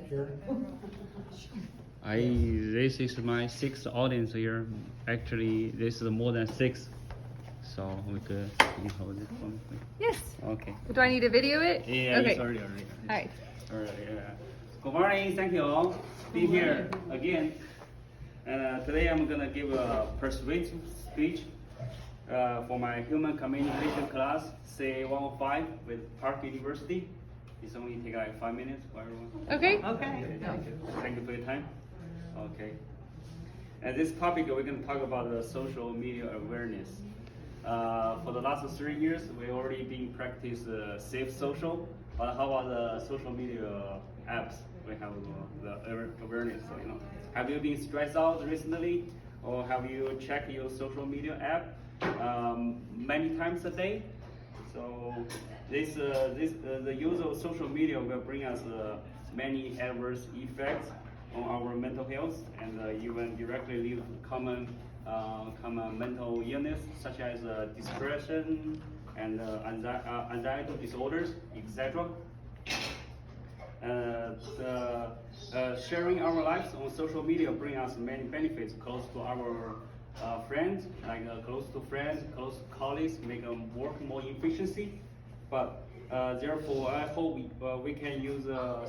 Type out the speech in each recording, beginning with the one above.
Sure. This is my sixth audience here. Actually, this is more than six. So we could, can you hold it for me, please? Yes. Okay. Do I need to video it? Yeah, Okay. it's already. All right. Alright, Good morning, thank you all. Be here again. And today I'm gonna give a persuasive speech for my human communication class, CA105 with Park University. It's only take like 5 minutes for everyone. Okay. Thank you for your time. Okay. And this topic we're going to talk about the social media awareness. For the last 3 years, we already been practice safe social. But how about the social media apps? We have the awareness. So, have you been stressed out recently, or have you checked your social media app many times a day? So the use of social media will bring us many adverse effects on our mental health, and even directly lead to common mental illness such as depression and anxiety disorders, etc. Sharing our lives on social media bring us many benefits close to our friends, close to friends, close colleagues, make them work more efficiency. But therefore, I hope we can use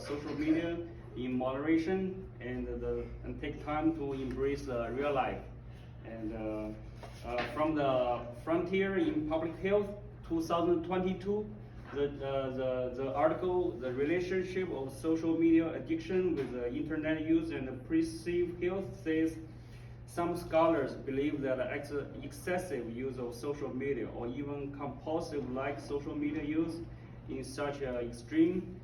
social media in moderation and take time to embrace real life. And from the Frontier in Public Health 2022, the article, The Relationship of Social Media Addiction with Internet Use and Perceived Health, says some scholars believe that excessive use of social media or even compulsive social media use in such an extreme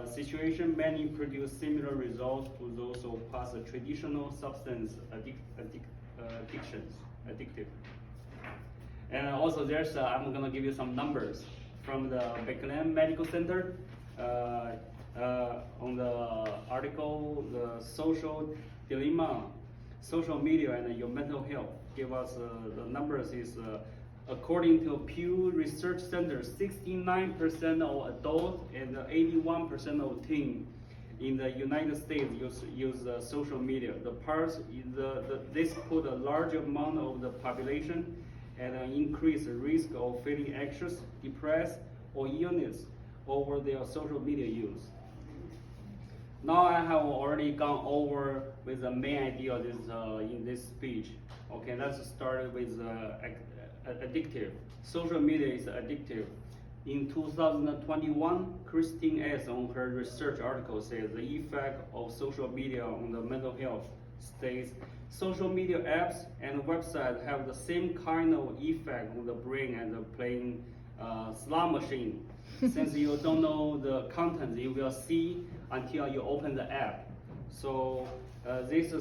situation may produce similar results to those of past traditional substance addictive. And also there's, I'm gonna give you some numbers from the Beckland Medical Center on the article, The Social Dilemma, Social Media and Your Mental Health. Give us the numbers is, according to Pew Research Center, 69% of adults and 81% of teens in the United States use social media. This put a large amount of the population at an increased risk of feeling anxious, depressed, or illness over their social media use. Now I have already gone over with the main idea of this, in this speech. Okay, let's start with addictive. Social media is addictive. In 2021, Christine S. on her research article says the effect of social media on the mental health states social media apps and websites have the same kind of effect on the brain as playing slot machine. Since you don't know the content you will see until you open the app. So this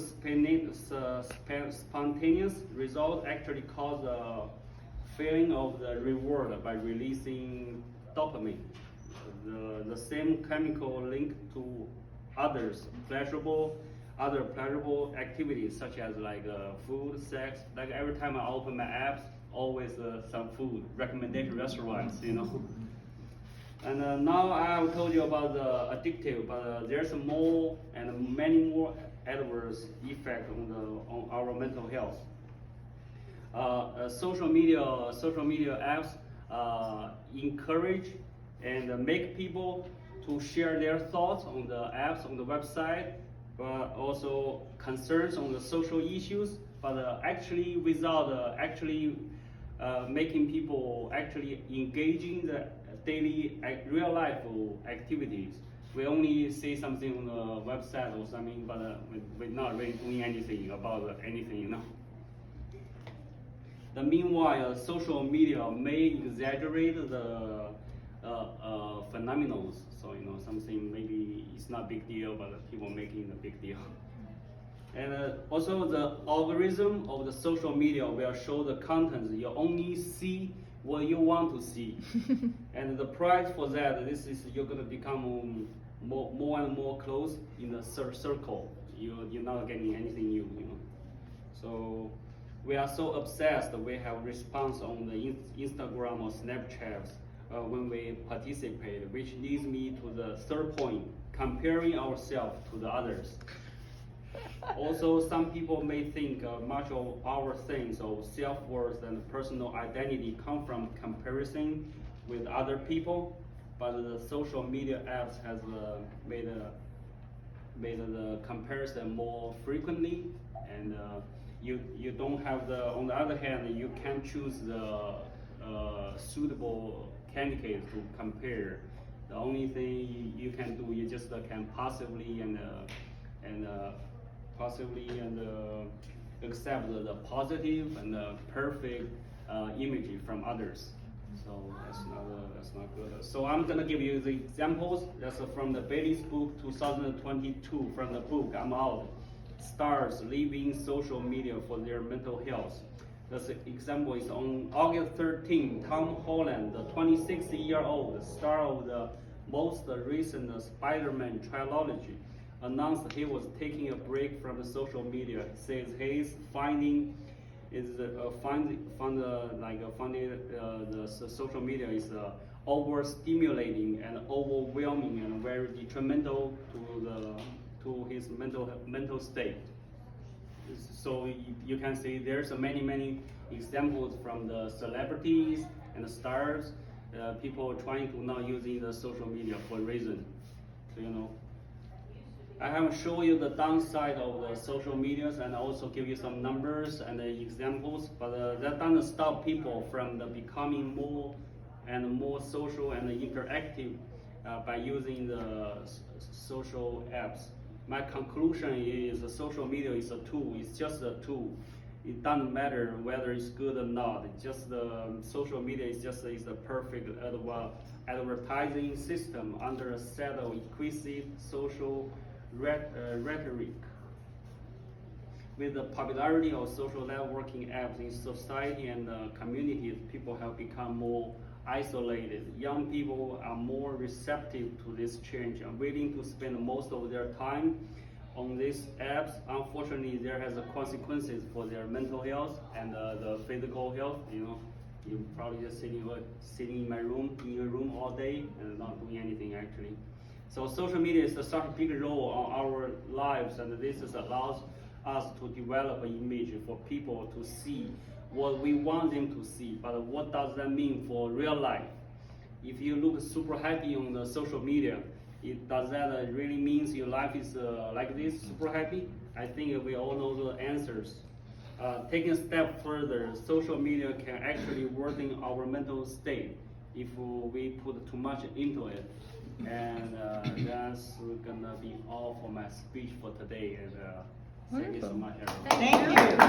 spontaneous result actually cause a feeling of the reward by releasing dopamine, the same chemical linked to other pleasurable activities such as food, sex. Like every time I open my apps, always some food recommendation restaurants, And now I have told you about the addictive, but there's more and many more adverse effects on our mental health. Social media apps encourage and make people to share their thoughts on the apps, on the website, but also concerns on the social issues, but actually without making people actually engaging the daily real life activities. We only see something on the website or something, but we're not really doing anything about anything, Meanwhile, social media may exaggerate the phenomena. So something maybe it's not a big deal, but people making a big deal. And also the algorithm of the social media will show the contents. You only see what you want to see. And the price for that, you're gonna become more and more close in the circle. You're not getting anything new, So we are so obsessed that we have response on the Instagram or Snapchat when we participate, which leads me to the third point, comparing ourselves to the others. Also, some people may think much of our sense of self-worth and personal identity come from comparison with other people, but the social media apps has made the comparison more frequently, and you don't have the. On the other hand, you can't choose the suitable candidate to compare. The only thing you can do, you just can passively and accept the positive and the perfect image from others. So that's not good. So I'm gonna give you the examples. That's from the Bailey's book 2022. From the book I'm Out. Stars leaving social media for their mental health. This example is on August 13. Tom Holland, the 26-year-old star of the most recent Spider-Man trilogy, announced he was taking a break from the social media. He says his finding is the social media is overstimulating and overwhelming and very detrimental to his mental state. So you can see there's many examples from the celebrities and the stars, people trying to not using the social media for a reason. So I have shown you the downside of the social medias and also give you some numbers and examples, but that doesn't stop people from becoming more and more social and interactive by using the social apps. My conclusion is social media is a tool. It's just a tool. It doesn't matter whether it's good or not. It's just the social media is a perfect advertising system under a set of inclusive social rhetoric. With the popularity of social networking apps in society and communities, people have become more isolated. Young people are more receptive to this change and willing to spend most of their time on these apps. Unfortunately, there has consequences for their mental health and the physical health. You're probably just sitting in your room all day and not doing anything actually. So social media is such a big role on our lives, and this allows us to develop an image for people to see what we want them to see, but what does that mean for real life? If you look super happy on the social media, does that really means your life is like this, super happy? I think we all know the answers. Taking a step further, social media can actually worsen our mental state if we put too much into it. And that's gonna be all for my speech for today. And thank you so much, everyone. Thank you.